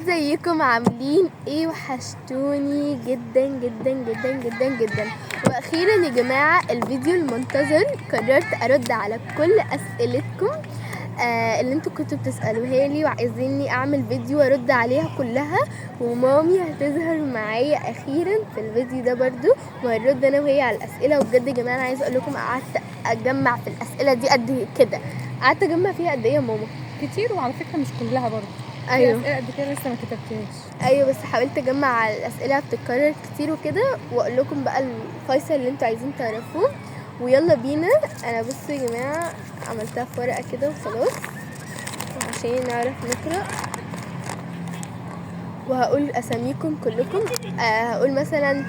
ازيكم عاملين ايه؟ وحشتوني جدا جدا جدا جدا جدا. واخيرا يا جماعه الفيديو المنتظر قررت ارد على كل اسئلتكم اللي انتوا كنتوا بتسالوها لي وعايزيني اعمل فيديو وارد عليها كلها. ومامي هتظهر معايا اخيرا في الفيديو ده برضو، وهنرد انا وهي على الاسئله. وبجد يا جماعه انا عايزه اقول لكم قعدت اجمع في الاسئله دي قد كده. قعدت اجمع فيها قد ايه يا ماما؟ كتير، وعلى فكره مش كلها برضه. ايوه في اسئله قد كده لسه ما كتبتهاش. ايوه، بس حاولت اجمع الاسئله بتتكرر كتير وكده، واقول لكم بقى الفيصل اللي انتوا عايزين تعرفوه. ويلا بينا. انا بصوا يا جماعه عملتها في ورقه كده وخلاص عشان نعرف نقرا. وهقول اساميكم كلكم. هقول مثلا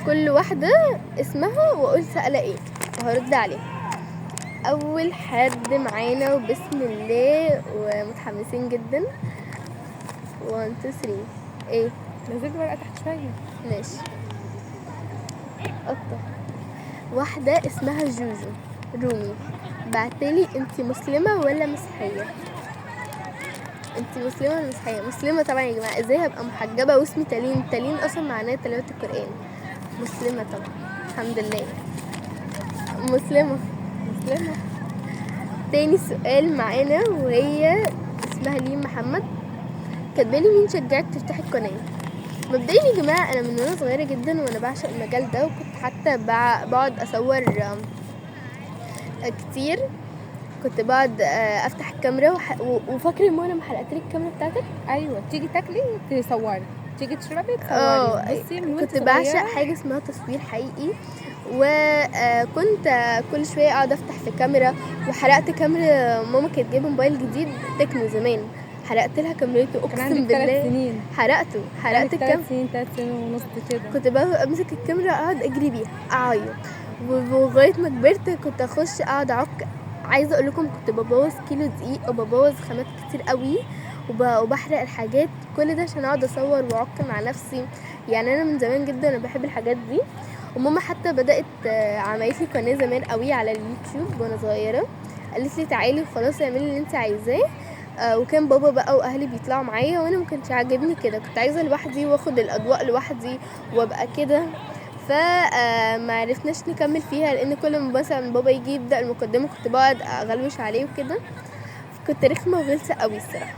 كل واحده اسمها واقول سأله ايه وهرد عليها. اول حد معانا وبسم الله ومتحمسين جدا. 1 2 3 ايه؟ نزل ورقه تحت شويه. ماشي. قطة واحدة اسمها جوجو رومي بعتلي انتي مسلمة ولا مسيحية؟ انتي مسلمة ولا مسيحية؟ مسلمة طبعا يا جماعة، ازاي هبقى محجبة واسمي تالين؟ تالين اصلا معناه تلاوة القرآن. مسلمة طبعا الحمد لله، مسلمة. تاني سؤال معانا وهي اسمها لين محمد، كاتبالي مين شجعك تفتحي القناة؟ مبدئيا يا جماعه انا من وانا صغيره جدا وانا بعشق المجال ده، وكنت حتى بقعد اصور كتير. كنت بقعد افتح الكاميرا وفاكره ان انا حلقت الكاميرا بتاعتك. ايوه، تيجي تاكلي تصوري، تيجي تشربي تصوري. بصي من كنت بعشق حاجه اسمها تصوير حقيقي. وكنت كل شويه اقعد افتح في كاميرا. وحرقت كاميرا ماما كانت جايبه موبايل جديد تكنو زمان، حرقت لها كاميرته اقسم بالله. 3 سنين حرقت الكاميرا. 3 سنين ونص كده. كنت بقى امسك الكاميرا اقعد اجري بيها اعيط. ولغايه ما كبرت كنت اخش اقعد اعك. عايزه اقول لكم كنت ببوظ كيلو دقيق وببوظ خامات كتير قوي وبحرق الحاجات، كل ده عشان اقعد اصور واعك مع نفسي. يعني انا من زمان جدا انا بحب الحاجات دي. وماما حتى بدات عملت لي قناه زمان قوي على اليوتيوب وانا صغيره، قالت لي تعالي وخلاص اعملي اللي انت عايزاه. وكان بابا بقى واهلي بيطلعوا معايا وانا ما كانش عاجبني كده، كنت عايزه لوحدي واخد الاضواء لوحدي وابقى كده. فما عرفناش نكمل فيها لان كل ما مثلا بابا يجي يبدا المقدمه كنت بقعد اغلوش عليه وكده، كنت رخمه وغلسه قوي الصراحه.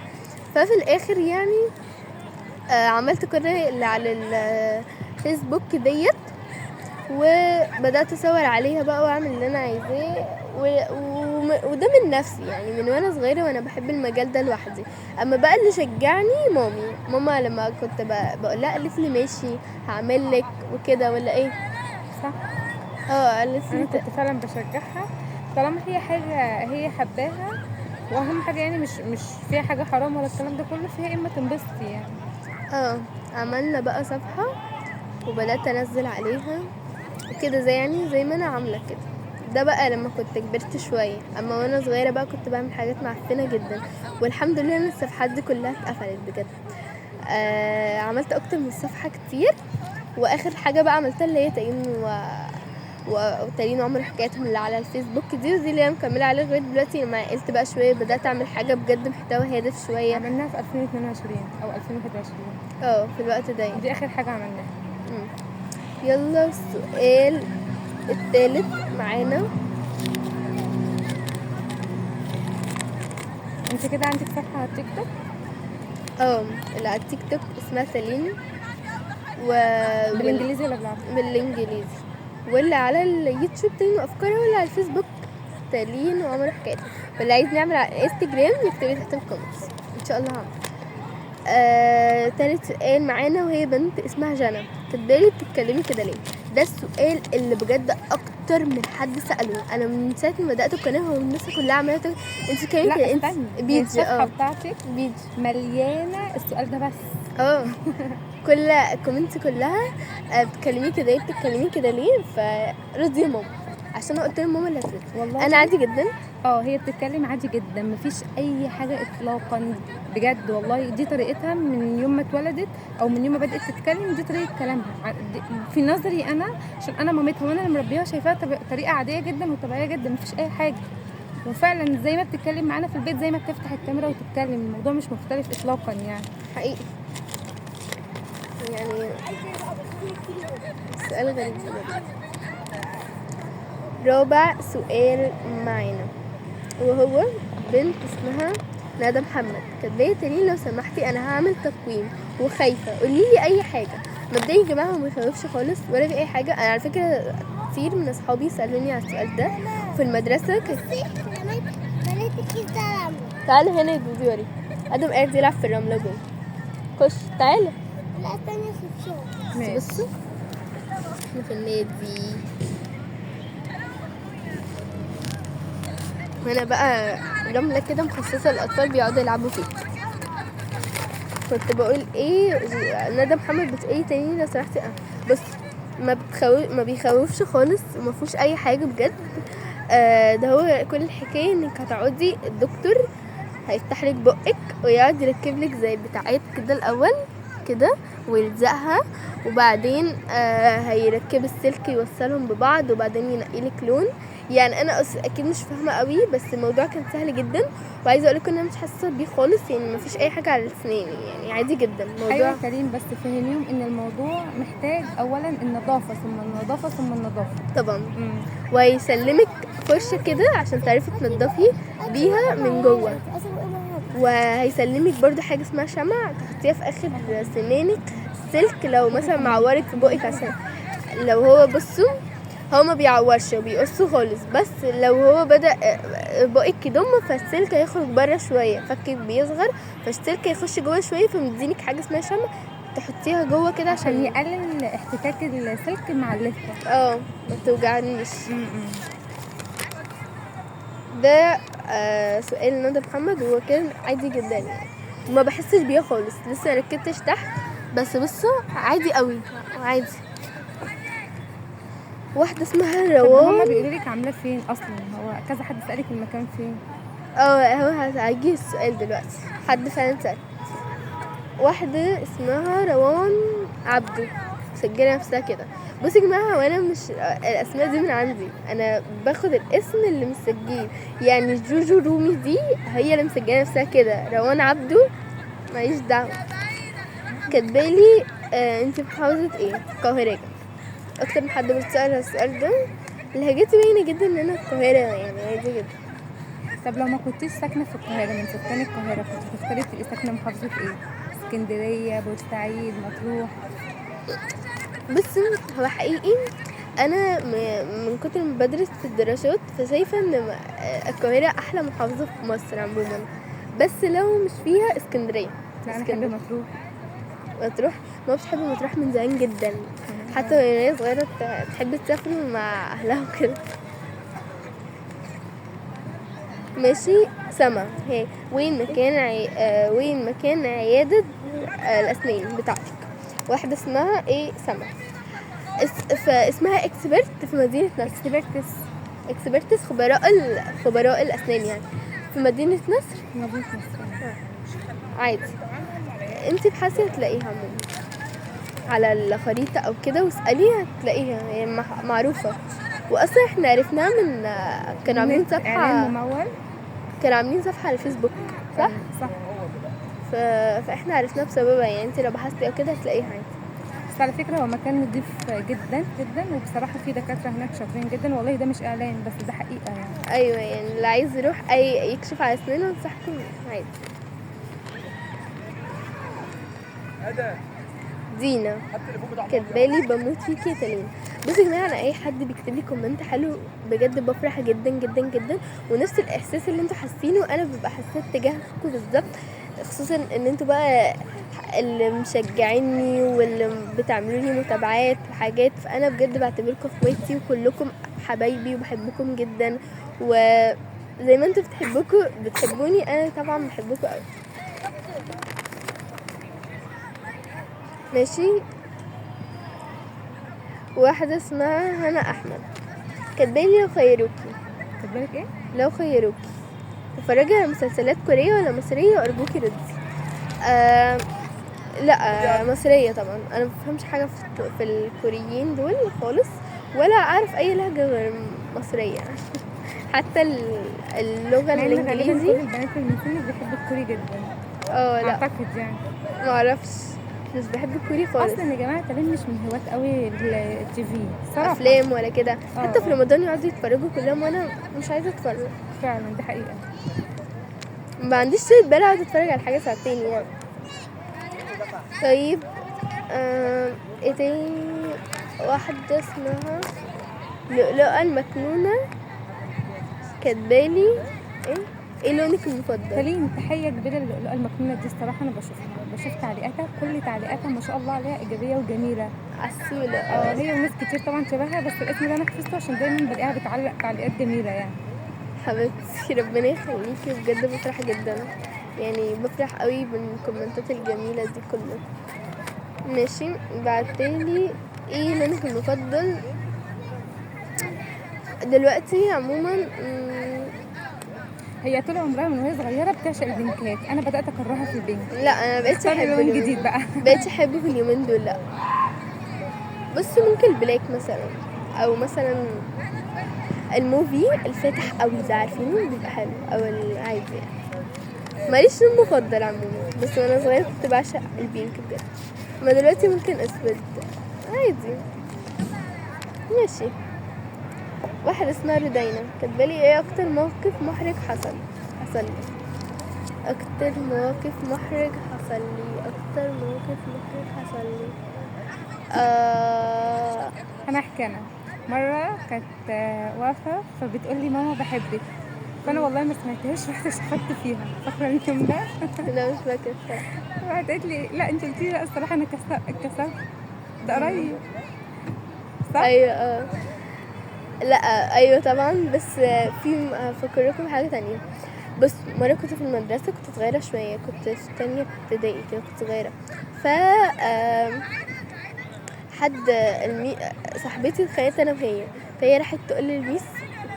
ففي الاخر يعني عملت قناه اللي على الفيسبوك ديت، وبدات اصور عليها بقى واعمل اللي انا عايزاه وده من نفسي، يعني من وانا صغيره وانا بحب المجال ده لوحدي. اما بقى اللي شجعني ماما لما كنت بقول لها قالت لي ماشي هعمل لك وكده ولا ايه؟ صح. قالت لي انا كنت فعلا بشجعها طالما هي حاجه هي حباها، واهم حاجه يعني مش فيها حاجه حرام ولا الكلام ده كله، فيها اما تنبسطي يعني. عملنا بقى صفحه وبدات انزل عليها وكده زي ما انا عامله كده. ده بقى لما كنت كبرت شويه، اما وانا صغيره بقى كنت بعمل حاجات معفنه جدا، والحمد لله ان الصفحات دي كلها اتقفلت بجد. عملت اكتر من صفحه كتير، واخر حاجه بقى عملتها اللي هي وتالين عمر حكاياتهم اللي على الفيسبوك دي، ودي اللي انا مكمله عليها لغايه دلوقتي. لما عقلت بقى شويه بدات اعمل حاجه بجد محتوى هادف شويه. عملناها في 2022 او 2021. في الوقت ده دي اخر حاجه عملناها. يلا السؤال الثالث معانا. انت كده عندك صفحه على التيك توك؟ اللي على التيك توك اسمها سليم بالانجليزي ولا بالعربي؟ بالانجليزي. واللي على اليوتيوب تاني افكارها، واللي على الفيسبوك تالين وعمر حكايتي. واللي عايز نعمل على الانستجرام يكتب تحت الكومنتس ان شاء الله هعمل. تالت سؤال معانا وهي بنت اسمها جنى، كاتبالي بتتكلمي كده ليه؟ ده السؤال اللي بجد اكتر من حد ساله. انا من ساعه ما بدات القناه والناس كلها عماله تقول انت بتتكلمي كده. انت بيج الصفحه بتاعتك بيج مليانه السؤال ده بس. كل كومنت كلها بتتكلمي كده ليه، بتتكلمي كده ليه؟ فردي يا ماما، عشان انا قلت لماما اللي هترد. والله انا عادي جدا. هي بتتكلم عادي جدا، مفيش اي حاجه اطلاقا بجد والله. دي طريقتها من يوم ما اتولدت او من يوم ما بدات تتكلم، دي طريقه كلامها في نظري انا، عشان انا مامتها وانا اللي مربيها شايفاها طريقه عاديه جدا وطبيعيه جدا، مفيش اي حاجه. وفعلا زي ما بتتكلم معانا في البيت زي ما بتفتح الكاميرا وتتكلم، الموضوع مش مختلف اطلاقا يعني. حقيقي يعني سؤال غريب بجد. رابع سؤال معانا وهو بنت اسمها ندى محمد كاتبالي تاني لو سمحتي انا هعمل تقويم وخايفه قوليلي اي حاجه. مبدئيا يا جماعه ما بيخوفش خالص ولا في اي حاجه. انا على فكره كتير من اصحابي سالوني على السؤال ده في المدرسه. تعالى هنا يا دودي وري ادم قاعد يلعب في الرمله جوه. خش تعالى. لا استني اشوف. بصوا احنا في النادي هنا بقى رملة كده مخصصة للأطفال بيقعدوا يلعبوا فيها. كنت بقول ايه ندى محمد بتقولي تاني لو سمحتي. بص ما بيخوفش خالص وما فيهوش اي حاجة بجد. ده هو كل الحكاية انك هتقعدي الدكتور هيفتح لك بقك ويقعد يركب لك زي بتاعات كده الاول كده ويلزقها وبعدين هيركب السلك يوصلهم ببعض وبعدين ينقيلك لون. يعني انا اكيد مش فاهمه قوي بس الموضوع كان سهل جدا وعايزه اقول لكم ان انا مش حاسه بيه خالص. يعني مفيش اي حاجه على اسناني يعني عادي جدا الموضوع. ايوه كريم بس فهميهم ان الموضوع محتاج اولا النظافه ثم النظافه ثم النظافه طبعا. ويسلمك فرشه كده عشان تعرفي تنضفي بيها من جوه وهيسلمك برضو حاجه اسمها شمع تحطيها في اخر سنانك سلك لو مثلا معورك في بقك عشان لو هو بصوا هو ما بيعورش وبيقصه خالص بس لو هو بدأ بقك يضم فالسلك هيخرج بره شويه فكك بيصغر فالسلك هيخش جوه شويه فمدينك حاجه اسمها شمع تحطيها جوه كده عشان يقلل احتكاك السلك مع اللثه ما توجعنيش. ده سؤال ندى محمد وهو كان عادي جدا يعني وما بحسش بيه خالص لسه ركبتش تحت بس بصوا عادي قوي عادي. واحده اسمها روان. هما بيقولوا لك عاملاه فين اصلا؟ هو كذا حد سالك المكان فين؟ هو هيجي السؤال دلوقتي حد فعلا سأل. واحده اسمها روان عبده مسجله نفسها كده. بصوا يا جماعه هو انا مش الاسماء دي من عندي انا باخد الاسم اللي مسجيه. يعني جوجو رومي دي هي اللي مسجله نفسها كده. روان عبده ماليش دعوه. كاتبالي انت محافظه ايه؟ القاهره. اكتر من حد بيسأل على السؤال ده لهجتي باينه جدا ان انا القاهره يعني عادي جدا. طب لو ما كنتيش ساكنه في القاهره من سكان القاهره كنت تختاري تبقي ساكنه محافظه ايه؟ اسكندريه بورسعيد مطروح؟ بس هو حقيقي انا من كتر ما بدرس في الدراسات فشايفه ان القاهره احلى محافظه في مصر عموما بس لو مش فيها اسكندريه. لا انا بحب مطروح. ما بتحب مطروح من زمان جدا حتى وهي صغيره تحب تسافر مع اهلها وكده. ماشي. سما هي وين مكان عياده الاسنان بتاعتك؟ واحده اسمها ايه سما فاسمها اكسبرت في مدينه نصر. اكسبرتس خبراء الاسنان يعني في مدينه نصر. عادي انت ابحثي هتلاقيها على الخريطه او كده واسالي هتلاقيها هي معروفه واصلا احنا عرفناها من كانوا عاملين صفحه كانوا عاملين صفحه على الفيسبوك صح. فاحنا عرفناها بسببها يعني انت لو بحثتي او كده هتلاقيها عادي. بس على فكره هو مكان نضيف جدا جدا وبصراحه في دكاتره هناك شاطرين جدا والله ده مش اعلان بس ده حقيقه يعني. ايوه يعني اللي عايز يروح يكشف على اسنانه انصحكم عادي. دينا كاتبالي بموت فيكي يا تالين. بصوا يا جماعه انا اي حد بيكتب لي كومنت حلو بجد بفرح جدا جدا جدا ونفس الاحساس اللي انتوا حاسينه انا ببقى حاساه تجاهكم بالظبط خصوصا ان انتوا بقى اللي مشجعيني واللي بتعملوا لي متابعات وحاجات فانا بجد بعتبركم اخواتي وكلكم حبايبي وبحبكم جدا وزي ما انتوا بتحبوني انا طبعا بحبكم قوي. ماشي. واحدة اسمها هنا احمد كاتبالي لو خيروكي. كاتبالك ايه؟ لو خيروكي تتفرجي على مسلسلات كورية ولا مصرية وارجوكي ردي. لا مصرية طبعا. انا مبفهمش حاجة في الكوريين دول خالص ولا اعرف اي لهجة غير مصرية حتى اللغة الانجليزي. كل البنات المصريين بيحبوا الكوري جدا. لا اعتقد يعني ما اعرفش مش بحب الكوري خالص. اصلا يا جماعه تمام مش من هواة قوي التي في صراحه. افلام ولا كده، حتى في آه. رمضان يقعدوا يتفرجوا كلهم وانا مش عايزه اتفرج. فعلا دي حقيقه. ما عنديش طيب بال اقعد اتفرج على حاجه ساعتين يعني. طيب ايه تاني؟ واحده اسمها لؤلؤة المكنونه كاتبالي ايه لونك المفضل؟ سليم، تحيه كبيره للؤلؤه المكنونه دي. الصراحه انا بشوف تعليقاتها، كل تعليقاتها ما شاء الله عليها ايجابيه وجميله. عسولة. هي وناس كتير طبعا شبهها، بس الاسم ده انا حفظته عشان دايما بلاقيها بتعلق تعليقات جميله يعني. حبيبتي ربنا يخليكي، بجد بفرح جدا يعني، بفرح قوي بالكومنتات الجميله دي كلها. ماشي، بعتلي ايه لونك المفضل دلوقتي عموما؟ هي طول عمرها من وهي صغيره بتعشق البنكات، انا بدات اكرهها في البنك. لا انا مبقتش اختاري احب لون جديد بقى. بقيتش احبه في اليومين دول. لا بصي ممكن البلاك مثلا، او مثلا الموفي الفاتح قوي ده عارفينه بيبقى حلو، او العادي يعني. ماليش لون مفضل عموما، بس وانا صغيره كنت بعشق البينك بجد. ما دلوقتي ممكن اسود عادي. ماشي. واحدة اسمها رودينا كاتبالي ايه اكتر موقف محرج حصل لي؟ اكتر موقف محرج حصل لي انا احكي. انا مره كانت واقفه فبتقول لي ماما بحبك، فانا والله ما سمعتهاش، رحت شخطت فيها. فاكره اليوم ده؟ لا مش فاكره. راحت قالت لي لا انت قلتي لي لا الصراحه انا اتكسفت. ده قريب صح؟ ايوه لا ايوه طبعا. بس في افكركم بحاجه تانية. بس مرة كنت في المدرسة، كنت صغيرة شوية، كنت في تانية ابتدائي كده، كنت صغيرة. ف حد صاحبتي اتخانقت انا وهي، فهي راحت تقول للميس،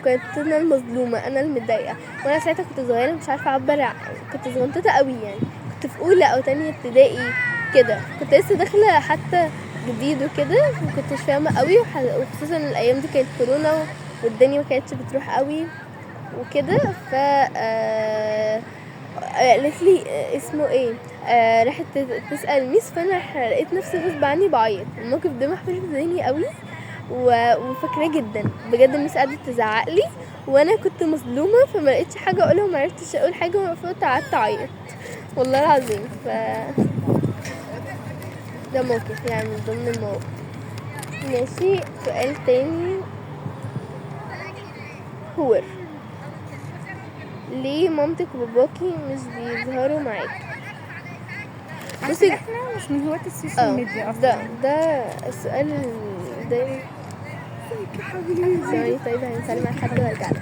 كنت انا المظلومة، انا المتضايقة، وانا ساعتها كنت صغيرة مش عارفة اعبر كنت صغنطتة قوي يعني، كنت في اولى او تانية ابتدائي كده، كنت لسه داخلة حتى جديد وكده، مكنتش فاهمة قوي، وخصوصا الايام دي كانت كورونا والدنيا ما كانتش بتروح قوي وكده. ف قالت لي اسمه ايه، راحت تسأل الميس، فانا لقيت نفسي غصب عني بعيط. الموقف ده محفور في ذهني قوي وفاكراه جدا بجد. الميس قعدت تزعق لي وانا كنت مظلومه، فما لقيتش حاجه اقولها وما عرفتش اقول حاجه، وقفت قعدت اعيط والله العظيم. ده موقف يعني من ضمن المواقف. ماشي، سؤال تاني. هور ليه مامتك وباباكي مش بيظهروا معاكي؟ بصي احنا مش من هواة السوشيال ميديا اصلا. ده السؤال ده. ثواني طيب هنسلم على حد وارجع لك.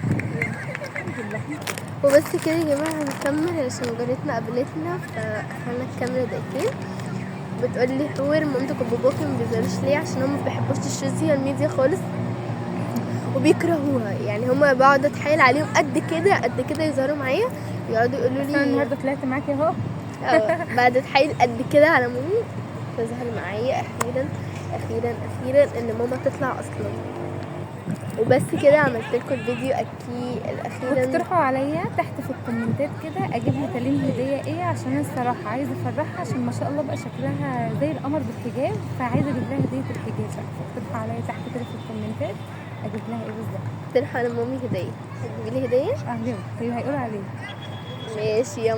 وبس كده يا جماعه، هنكمل عشان جارتنا قابلتنا، فقفلنا الكاميرا دقيقتين. بتقولي حور مامتك وباباكي ما بيظهروش ليه؟ عشان هم ما بيحبوش السوشيال ميديا خالص وبيكرهوها يعني. هم بقعد اتحايل عليهم قد كده يظهروا معايا، يقعدوا يقولوا لي النهارده طلعت معاكي اهو. بعد اتحايل قد كده على مامي تظهر معايا اخيرا ان ماما تطلع اصلا. وبس كده عملت لكم الفيديو الاخير. اقترحوا عليا تحت في الكومنتات كده اجيب لها تلين هديه ايه، عشان انا الصراحه عايزه افرحها، عشان ما شاء الله بقى شكلها زي القمر بالحجاب، فعايزه اجيب لها هديه الحجاب. فاقترحوا عليا تحت كده في الكومنتات اجيب لها ايه بالظبط. اقترحوا على مامي هديه. هتجيبي لي هديه؟ اهلا. طيب هيقولوا عليه. ماشي يا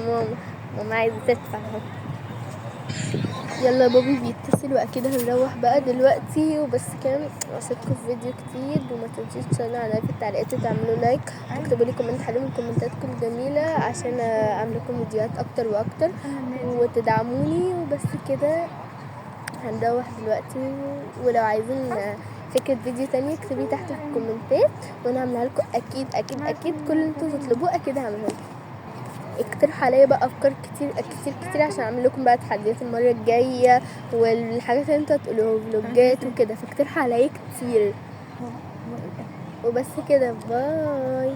ماما عايزه تدفع اهو. يلا بابي بيتصل واكيد هنروح بقى دلوقتي. وبس كده، واشوفكم في فيديو كتير، وما تنسوش تشتركوا على في التعليقات وتعملوا لايك وتكتبوا لي كومنت حلو من كومنتاتكم الجميله عشان اعمل لكم فيديوهات اكتر واكتر وتدعموني. وبس كده هنروح دلوقتي، ولو عايزين فكرة فيديو تانية اكتبي تحت في الكومنتات وانا هعملها لكم اكيد كل اللي انتوا تطلبوه اكيد هعمله لكم. اقترحوا عليا بقى افكار كتير عشان اعمل لكم بقى تحديات المره الجايه والحاجات اللي انتوا هتقولوها فلوجات وكده، فاقترحوا عليا كتير. وبس كده، باي.